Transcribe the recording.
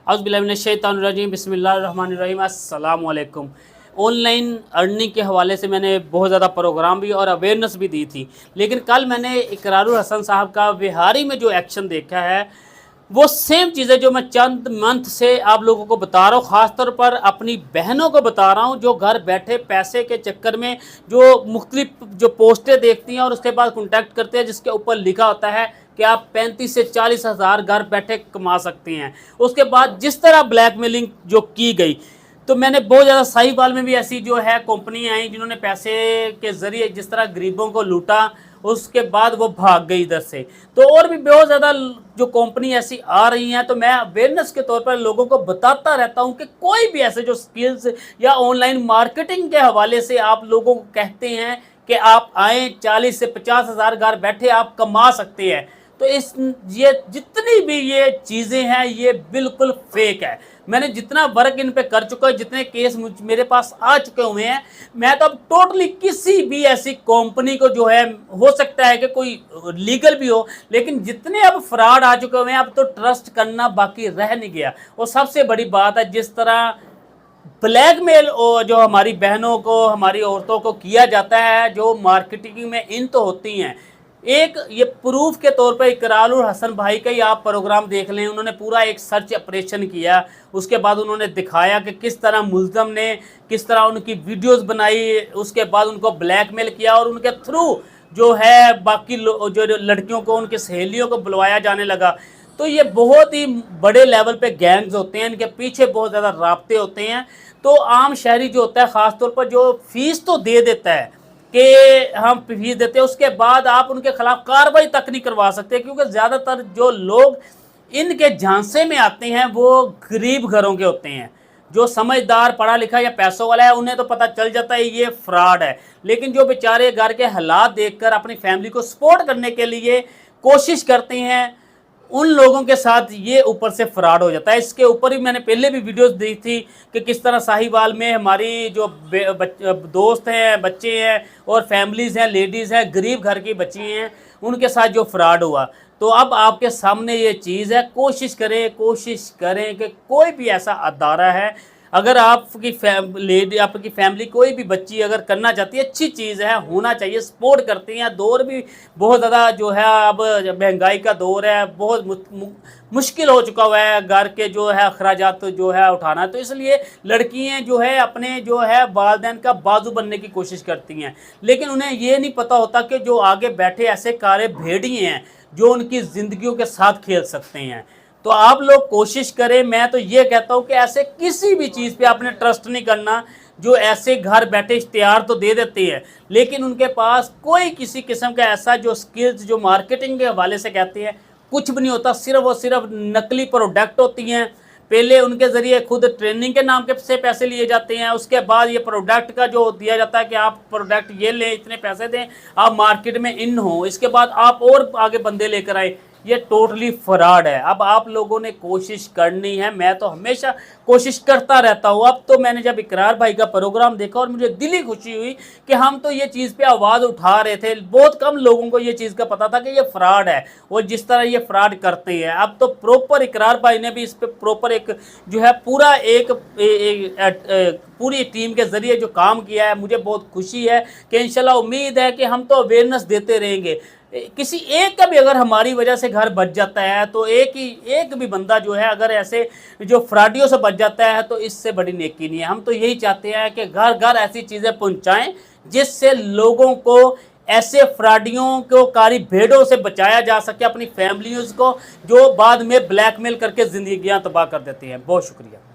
औज़ुबिल्लाहिमिनश्शैतानिर्रजीम बिस्मिल्लाहिर्रहमानिर्रहीम अस्सलाम वालेकुम। ऑनलाइन अर्निंग के हवाले से मैंने बहुत ज़्यादा प्रोग्राम भी और अवेयरनेस भी दी थी, लेकिन कल मैंने इकरारुल हसन साहब का बिहारी में जो एक्शन देखा है वो सेम चीज़ें जो मैं चंद मंथ से आप लोगों को बता रहा हूँ, ख़ासतौर पर अपनी बहनों को बता रहा हूँ जो घर बैठे पैसे के चक्कर में जो मुख्तलिफ जो पोस्टें देखती हैं और उसके बाद कॉन्टैक्ट करते हैं जिसके ऊपर लिखा होता है कि आप 35 से 40 हज़ार घर बैठे कमा सकते हैं। उसके बाद जिस तरह ब्लैकमेलिंग जो की गई, तो मैंने बहुत ज़्यादा साहिवाल में भी ऐसी जो है कंपनी आई जिन्होंने पैसे के ज़रिए जिस तरह गरीबों को लूटा, उसके बाद वो भाग गई इधर से। तो और भी बहुत ज़्यादा जो कंपनी ऐसी आ रही हैं, तो मैं अवेयरनेस के तौर पर लोगों को बताता रहता हूं कि कोई भी ऐसे जो स्किल्स या ऑनलाइन मार्केटिंग के हवाले से आप लोगों को कहते हैं कि आप आएँ 40 से 50 हज़ार घर बैठे आप कमा सकते हैं, तो ये जितनी भी ये चीज़ें हैं ये बिल्कुल फेक है। मैंने जितना वर्क इन पे कर चुका है, जितने केस मेरे पास आ चुके हुए हैं, मैं तो अब टोटली किसी भी ऐसी कंपनी को जो है, हो सकता है कि कोई लीगल भी हो, लेकिन जितने अब फ्रॉड आ चुके हुए हैं अब तो ट्रस्ट करना बाकी रह नहीं गया। और सबसे बड़ी बात है जिस तरह ब्लैकमेल जो हमारी बहनों को, हमारी औरतों को किया जाता है, जो मार्केटिंग में इन तो होती हैं। एक ये प्रूफ के तौर पर इकरारुल हसन भाई का ही आप प्रोग्राम देख लें, उन्होंने पूरा एक सर्च ऑपरेशन किया, उसके बाद उन्होंने दिखाया कि किस तरह मुल्ज़म ने किस तरह उनकी वीडियोस बनाई, उसके बाद उनको ब्लैकमेल किया और उनके थ्रू जो है बाकी जो लड़कियों को, उनकी सहेलियों को बुलवाया जाने लगा। तो ये बहुत ही बड़े लेवल पे गैंग्स होते हैं, इनके पीछे बहुत ज़्यादा राब्ते होते हैं। तो आम शहरी जो होता है, ख़ासतौर पर जो फ़ीस तो दे देता है कि हम फीस देते हैं, उसके बाद आप उनके खिलाफ कार्रवाई तक नहीं करवा सकते, क्योंकि ज़्यादातर जो लोग इनके झांसे में आते हैं वो गरीब घरों के होते हैं। जो समझदार पढ़ा लिखा या पैसों वाला है उन्हें तो पता चल जाता है ये फ्रॉड है, लेकिन जो बेचारे घर के हालात देखकर अपनी फैमिली को सपोर्ट करने के लिए कोशिश करते हैं, उन लोगों के साथ ये ऊपर से फ्रॉड हो जाता है। इसके ऊपर ही मैंने पहले भी वीडियोस दी थी कि किस तरह साहिवाल में हमारी जो दोस्त हैं, बच्चे हैं और फैमिलीज़ हैं, लेडीज़ हैं, गरीब घर की बच्ची हैं, उनके साथ जो फ्रॉड हुआ। तो अब आपके सामने ये चीज़ है, कोशिश करें कि कोई भी ऐसा अदारा है, अगर आपकी आपकी फैमिली कोई भी बच्ची अगर करना चाहती है, अच्छी चीज़ है, होना चाहिए, सपोर्ट करती हैं। दौर भी बहुत ज़्यादा जो है, अब महंगाई का दौर है, बहुत मुश्किल हो चुका हुआ है घर के जो है अखराजात जो है उठाना, तो इसलिए लड़कियां जो है अपने जो है वालिदैन का बाजू बनने की कोशिश करती हैं, लेकिन उन्हें ये नहीं पता होता कि जो आगे बैठे ऐसे कारे भेड़िए हैं जो उनकी ज़िंदगियों के साथ खेल सकते हैं। तो आप लोग कोशिश करें, मैं तो ये कहता हूँ कि ऐसे किसी भी चीज़ पे आपने ट्रस्ट नहीं करना। जो ऐसे घर बैठे इश्तिहार तो दे देते हैं, लेकिन उनके पास कोई किसी किस्म का ऐसा जो स्किल्स जो मार्केटिंग के हवाले से कहते हैं कुछ भी नहीं होता, सिर्फ और सिर्फ नकली प्रोडक्ट होती हैं। पहले उनके ज़रिए खुद ट्रेनिंग के नाम के से पैसे लिए जाते हैं, उसके बाद ये प्रोडक्ट का जो दिया जाता है कि आप प्रोडक्ट ये लें, इतने पैसे दें, आप मार्केट में इन हो, इसके बाद आप और आगे बंदे लेकर आए। ये टोटली फ्रॉड है। अब आप लोगों ने कोशिश करनी है, मैं तो हमेशा कोशिश करता रहता हूँ। अब तो मैंने जब इकरार भाई का प्रोग्राम देखा और मुझे दिली खुशी हुई कि हम तो ये चीज़ पे आवाज़ उठा रहे थे, बहुत कम लोगों को ये चीज़ का पता था कि ये फ्रॉड है और जिस तरह ये फ्रॉड करते हैं। अब तो प्रॉपर इकरार भाई ने भी इस पर प्रॉपर एक जो है पूरा पूरी टीम के ज़रिए जो काम किया है, मुझे बहुत खुशी है कि इंशाल्लाह उम्मीद है कि हम तो अवेयरनेस देते रहेंगे। किसी एक का भी अगर हमारी वजह से घर बच जाता है, तो एक भी बंदा जो है अगर ऐसे जो फ्रॉडियों से बच जाता है, तो इससे बड़ी नेकी नहीं है। हम तो यही चाहते हैं कि घर घर ऐसी चीज़ें पहुंचाएं जिससे लोगों को ऐसे फ्रॉडियों को, कारी भेड़ों से बचाया जा सके, अपनी फैमिलीज़ को जो बाद में ब्लैकमेल करके ज़िंदगियां तबाह कर देती हैं। बहुत शुक्रिया।